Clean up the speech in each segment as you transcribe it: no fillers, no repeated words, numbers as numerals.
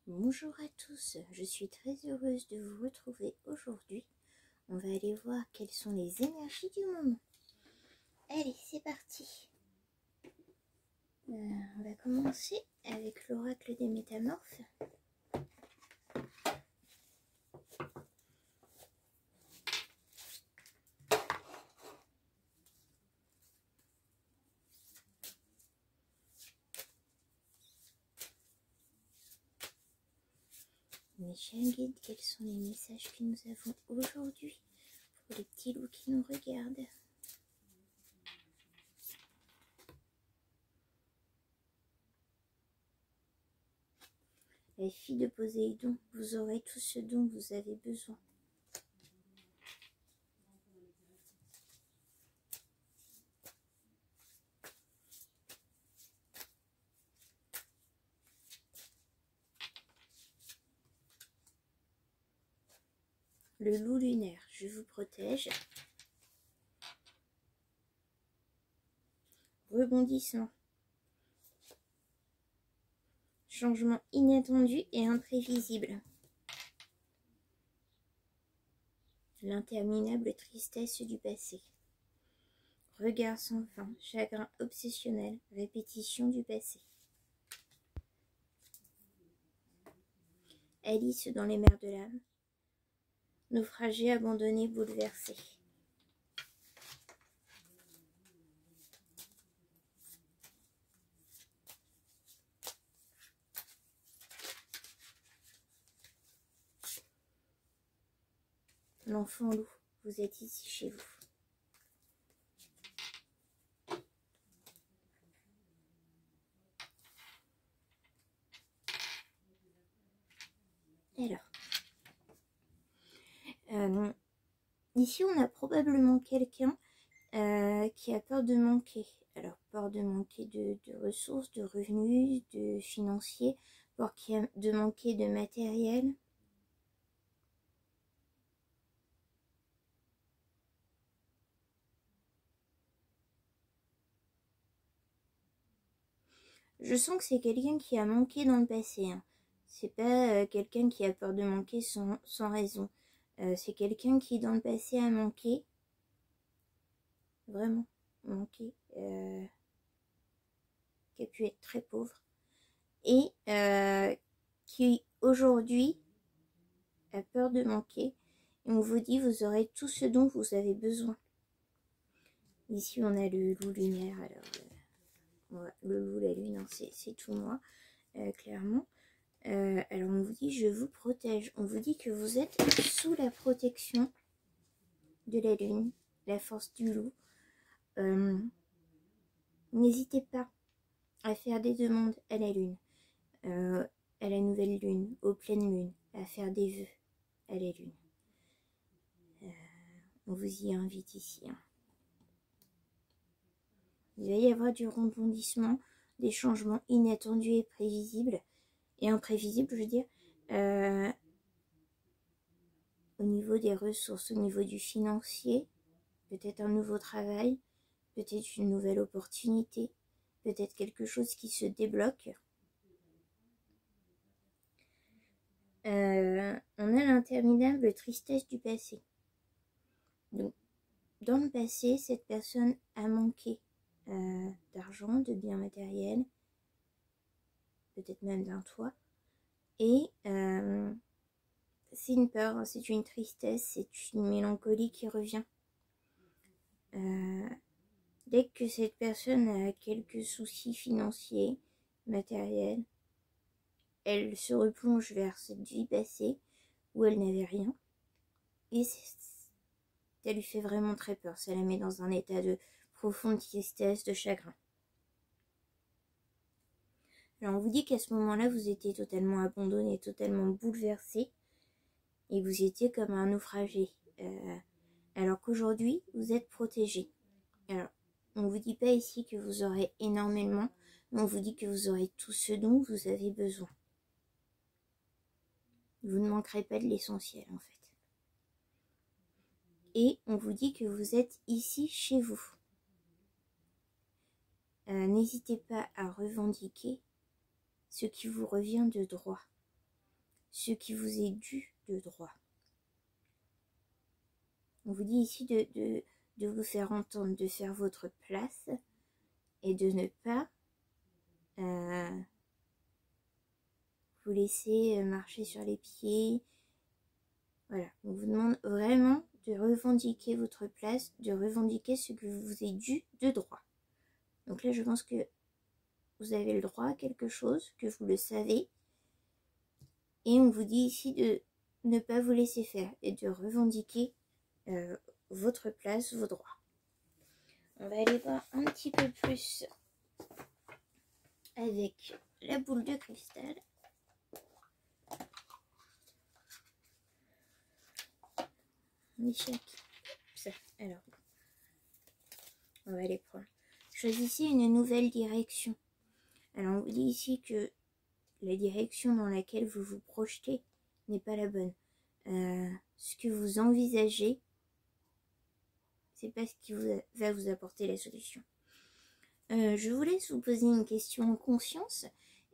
Bonjour à tous, je suis très heureuse de vous retrouver aujourd'hui. On va aller voir quelles sont les énergies du moment. Allez, c'est parti. On va commencer avec l'oracle des métamorphes. Mes chers guides, quels sont les messages que nous avons aujourd'hui pour les petits loups qui nous regardent? Les filles de Poséidon, vous aurez tout ce dont vous avez besoin. Le loup lunaire, je vous protège. Rebondissement. Changement inattendu et imprévisible. L'interminable tristesse du passé. Regard sans fin, chagrin obsessionnel, répétition du passé. Alice dans les mers de l'âme. Naufragé, abandonné, bouleversé. L'enfant loup, vous êtes ici chez vous. Alors, ici on a probablement quelqu'un qui a peur de manquer. Alors, peur de manquer de ressources, de revenus, de financiers, peur de manquer de matériel. Je sens que c'est quelqu'un qui a manqué dans le passé. Hein. C'est pas quelqu'un qui a peur de manquer sans raison. C'est quelqu'un qui dans le passé a manqué. Vraiment manqué. Qui a pu être très pauvre. Et qui aujourd'hui a peur de manquer. Et on vous dit vous aurez tout ce dont vous avez besoin. Ici on a le loup lunaire. Alors le loup, la lune, hein, c'est tout moi, clairement. Alors on vous dit je vous protège, on vous dit que vous êtes sous la protection de la lune, la force du loup. N'hésitez pas à faire des demandes à la lune, à la nouvelle lune, aux pleines lunes, à faire des vœux à la lune. On vous y invite ici. Hein. Il va y avoir du rebondissement, des changements inattendus et prévisibles, et imprévisibles, je veux dire, au niveau des ressources, au niveau du financier, peut-être un nouveau travail, peut-être une nouvelle opportunité, peut-être quelque chose qui se débloque. On a l'interminable tristesse du passé. Donc, dans le passé, cette personne a manqué d'argent, de biens matériels, peut-être même d'un toit. Et c'est une peur, c'est une tristesse, c'est une mélancolie qui revient. Dès que cette personne a quelques soucis financiers, matériels, elle se replonge vers cette vie passée où elle n'avait rien. Et ça lui fait vraiment très peur. Ça la met dans un état de profonde tristesse, de chagrin. Alors on vous dit qu'à ce moment-là, vous étiez totalement abandonné, totalement bouleversé. Et vous étiez comme un naufragé. Alors qu'aujourd'hui, vous êtes protégé. Alors, on ne vous dit pas ici que vous aurez énormément, mais on vous dit que vous aurez tout ce dont vous avez besoin. Vous ne manquerez pas de l'essentiel en fait. Et on vous dit que vous êtes ici chez vous. N'hésitez pas à revendiquer ce qui vous revient de droit. ce qui vous est dû de droit. On vous dit ici de vous faire entendre, de faire votre place et de ne pas vous laisser marcher sur les pieds. Voilà, on vous demande vraiment de revendiquer votre place, de revendiquer ce que vous est dû de droit. Donc là, je pense que vous avez le droit à quelque chose, que vous le savez. Et on vous dit ici de ne pas vous laisser faire et de revendiquer votre place, vos droits. On va aller voir un petit peu plus avec la boule de cristal. Ça. Alors, on va les prendre. Choisissez une nouvelle direction. Alors, on vous dit ici que la direction dans laquelle vous vous projetez n'est pas la bonne. Ce que vous envisagez, c'est pas ce qui va vous apporter la solution. Je vous laisse vous poser une question en conscience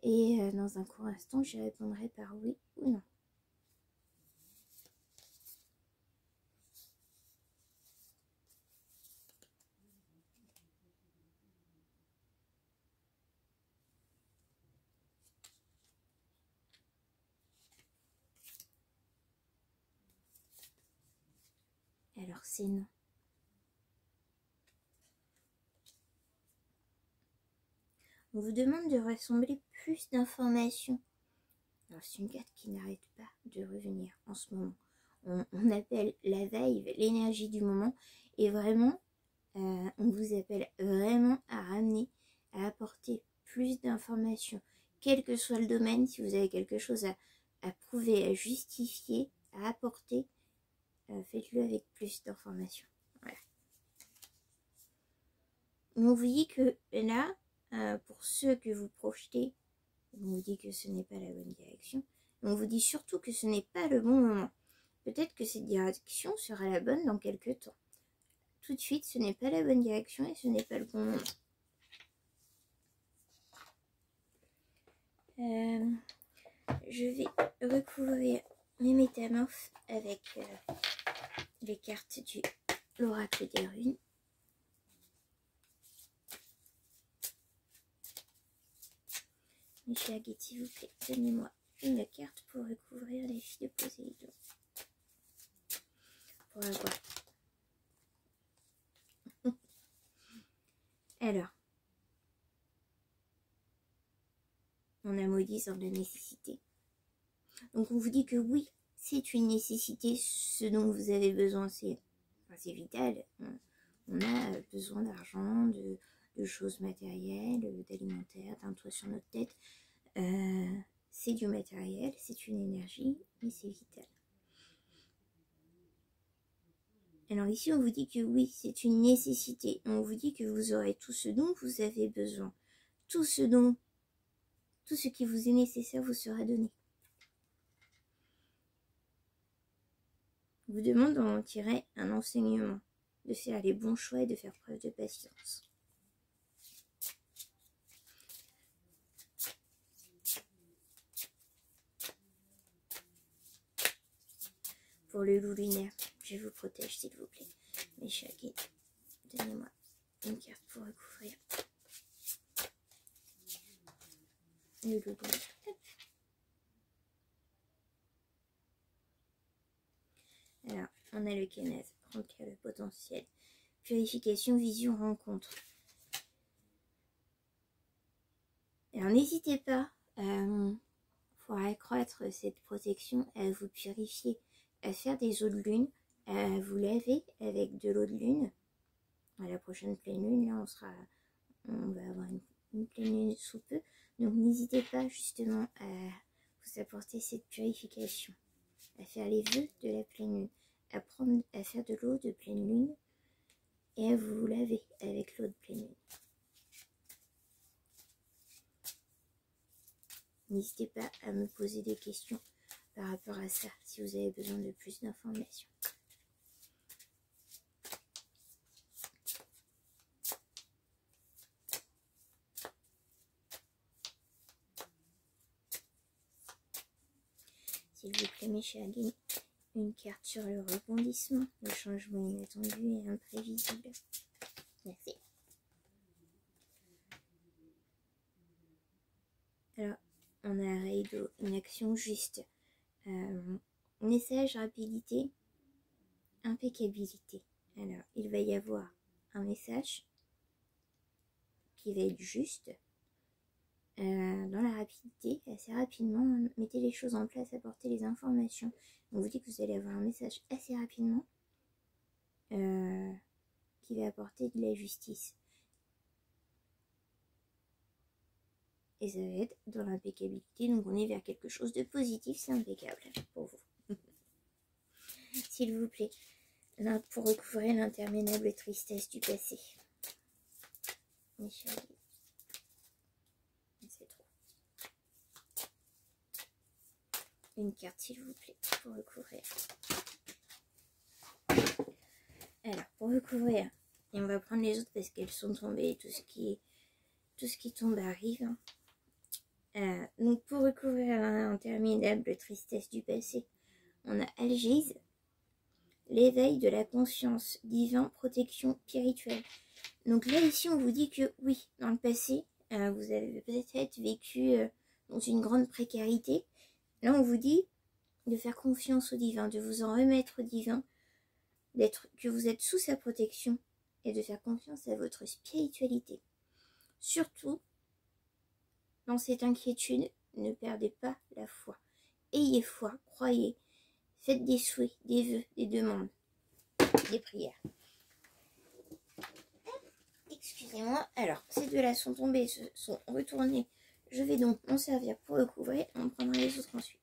et dans un court instant, j'y répondrai par oui ou non. Alors c'est non. On vous demande de rassembler plus d'informations. Alors c'est une carte qui n'arrête pas de revenir en ce moment. On appelle la vibe, l'énergie du moment. Et vraiment, on vous appelle vraiment à ramener, à apporter plus d'informations. Quel que soit le domaine, si vous avez quelque chose à prouver, à justifier, à apporter, faites-le avec plus d'informations. Voilà. On vous dit que là, pour ceux que vous projetez, on vous dit que ce n'est pas la bonne direction. On vous dit surtout que ce n'est pas le bon moment. Peut-être que cette direction sera la bonne dans quelques temps. Tout de suite, ce n'est pas la bonne direction et ce n'est pas le bon moment. Je vais recouvrir mes métamorphes avec les cartes du l'oracle des runes. Michel Aguet, s'il vous plaît, donnez-moi une carte pour recouvrir les filles de Poséidon. Pour avoir. Alors, on a maudit dans la nécessité. Donc on vous dit que oui, c'est une nécessité, ce dont vous avez besoin, c'est vital. On a besoin d'argent, de choses matérielles, d'alimentaire, d'un toit sur notre tête. C'est du matériel, c'est une énergie, mais c'est vital. Alors ici, on vous dit que oui, c'est une nécessité. On vous dit que vous aurez tout ce dont vous avez besoin. Tout ce qui vous est nécessaire vous sera donné. On vous demande d'en tirer un enseignement, de faire les bons choix et de faire preuve de patience. Pour le loup lunaire, je vous protège s'il vous plaît. Mes chats guides, donnez-moi une carte pour recouvrir le loup lunaire. Alors, on a le canal, remplir le potentiel. Purification, vision, rencontre. Alors, n'hésitez pas, pour accroître cette protection, à vous purifier, à faire des eaux de lune, à vous laver avec de l'eau de lune. À la prochaine pleine lune, là, on va avoir une pleine lune sous peu. Donc, n'hésitez pas justement à vous apporter cette purification, à faire les vœux de la pleine lune, à faire de l'eau de pleine lune et à vous laver avec l'eau de pleine lune. N'hésitez pas à me poser des questions par rapport à ça, si vous avez besoin de plus d'informations. s'il vous plaît, mes chers guides. Une carte sur le rebondissement, le changement inattendu et imprévisible. Merci. Alors, on a Reido, une action juste. Message, rapidité, impeccabilité. Alors, il va y avoir un message qui va être juste. Dans la rapidité, assez rapidement, mettez les choses en place, apportez les informations. On vous dit que vous allez avoir un message assez rapidement qui va apporter de la justice. Et ça va être dans l'impeccabilité, donc on est vers quelque chose de positif, c'est impeccable pour vous. S'il vous plaît, là, pour recouvrir l'interminable tristesse du passé. Mes chéris, c'est trop. Une carte, s'il vous plaît, pour recouvrir. Alors, pour recouvrir, et on va prendre les autres parce qu'elles sont tombées, tout ce qui tombe arrive. Donc, pour recouvrir l'interminable tristesse du passé, on a Algise, l'éveil de la conscience, divin, protection spirituelle. Donc là, ici, on vous dit que oui, dans le passé, vous avez peut-être vécu dans une grande précarité. Là, on vous dit de faire confiance au divin, de vous en remettre au divin, que vous êtes sous sa protection et de faire confiance à votre spiritualité. Surtout, dans cette inquiétude, ne perdez pas la foi. Ayez foi, croyez, faites des souhaits, des vœux, des demandes, des prières. Excusez-moi, alors ces deux-là sont tombés, sont retournés. Je vais donc m'en servir pour le couvrir, on prendra les autres ensuite.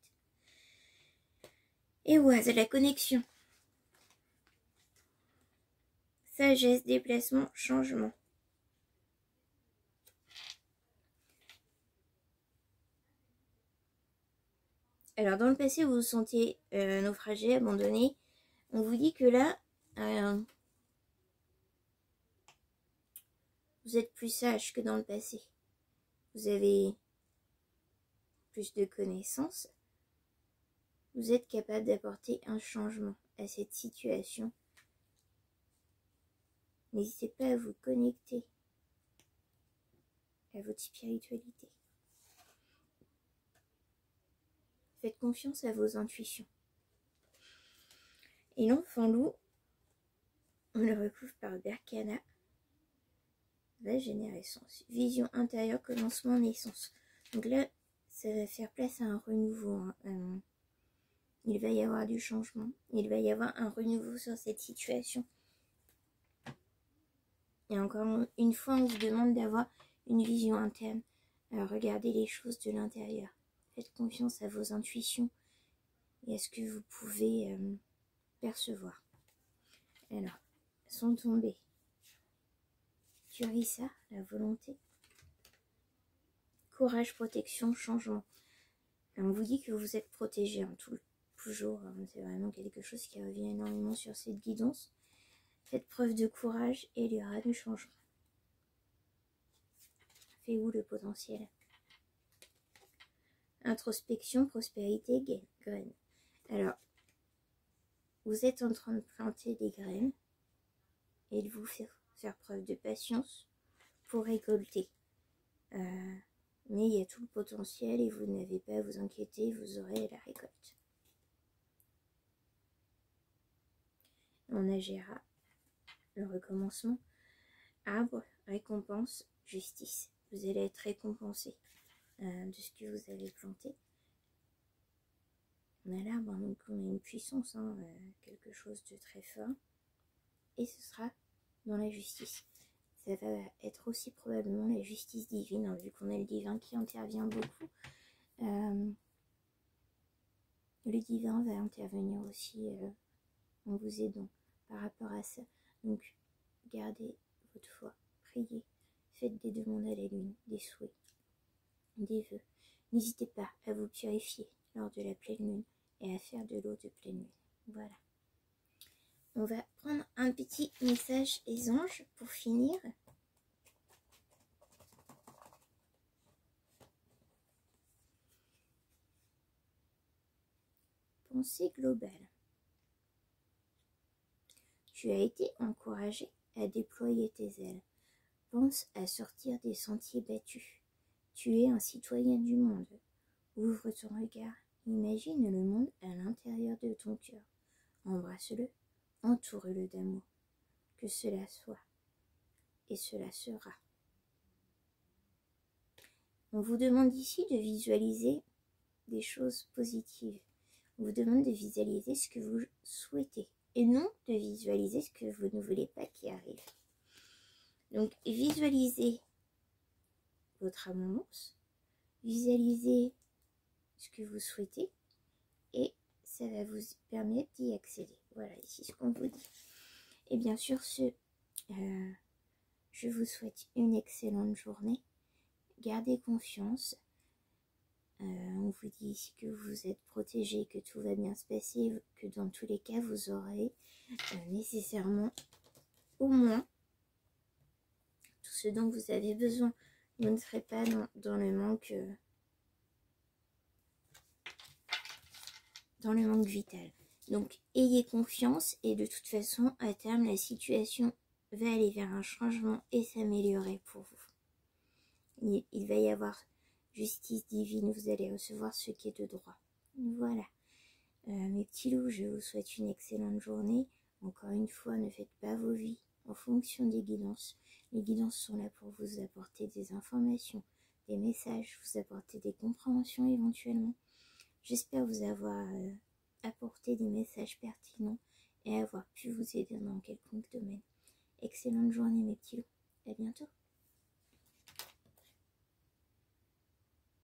Et ouais, c'est la connexion. Sagesse, déplacement, changement. Alors dans le passé, vous vous sentiez naufragé, abandonné. On vous dit que là, vous êtes plus sage que dans le passé. Vous avez plus de connaissances. Vous êtes capable d'apporter un changement à cette situation. N'hésitez pas à vous connecter à votre spiritualité. Faites confiance à vos intuitions. Et l'enfant loup, on le recouvre par Berkana, Régénérescence, vision intérieure, commencement, naissance. Donc là, ça va faire place à un renouveau. Il va y avoir du changement. Il va y avoir un renouveau sur cette situation. Et encore une fois, on vous demande d'avoir une vision interne. Regardez les choses de l'intérieur. Faites confiance à vos intuitions et à ce que vous pouvez percevoir. Alors, sont tombés Turissa, la volonté. Courage, protection, changement. On vous dit que vous êtes protégé toujours. C'est vraiment quelque chose qui revient énormément sur cette guidance. Faites preuve de courage et il y aura du changement. Fait où le potentiel? Introspection, prospérité, graines. Alors, vous êtes en train de planter des graines et de vous faire preuve de patience pour récolter. Mais il y a tout le potentiel et vous n'avez pas à vous inquiéter, vous aurez la récolte. On agira le recommencement. Arbre, récompense, justice. Vous allez être récompensé de ce que vous avez planté. On a l'arbre, donc on a une puissance, quelque chose de très fort. Et ce sera dans la justice. Ça va être aussi probablement la justice divine, vu qu'on a le divin qui intervient beaucoup. Le divin va intervenir aussi en vous aidant par rapport à ça. Donc, gardez votre foi, priez, faites des demandes à la lune, des souhaits, des vœux. N'hésitez pas à vous purifier lors de la pleine lune et à faire de l'eau de pleine lune. Voilà. On va prendre un petit message des anges pour finir. Pensée globale. Tu as été encouragé à déployer tes ailes. Pense à sortir des sentiers battus. Tu es un citoyen du monde. Ouvre ton regard. Imagine le monde à l'intérieur de ton cœur. Embrasse-le. Entoure-le d'amour. Que cela soit. Et cela sera. On vous demande ici de visualiser des choses positives. On vous demande de visualiser ce que vous souhaitez et non de visualiser ce que vous ne voulez pas qui arrive. Donc, visualisez votre abondance, visualisez ce que vous souhaitez et ça va vous permettre d'y accéder. Voilà, ici ce qu'on vous dit. Et bien sûr, je vous souhaite une excellente journée. Gardez confiance. On vous dit ici que vous êtes protégé, que tout va bien se passer, que dans tous les cas, vous aurez nécessairement au moins tout ce dont vous avez besoin. Vous ne serez pas dans le manque vital. Donc, ayez confiance et de toute façon, à terme, la situation va aller vers un changement et s'améliorer pour vous. Il va y avoir justice divine, vous allez recevoir ce qui est de droit. Voilà. Mes petits loups, je vous souhaite une excellente journée. Encore une fois, ne faites pas vos vies en fonction des guidances. Les guidances sont là pour vous apporter des informations, des messages, vous apporter des compréhensions éventuellement. J'espère vous avoir apporté des messages pertinents et avoir pu vous aider dans quelconque domaine. Excellente journée mes petits loups. À bientôt.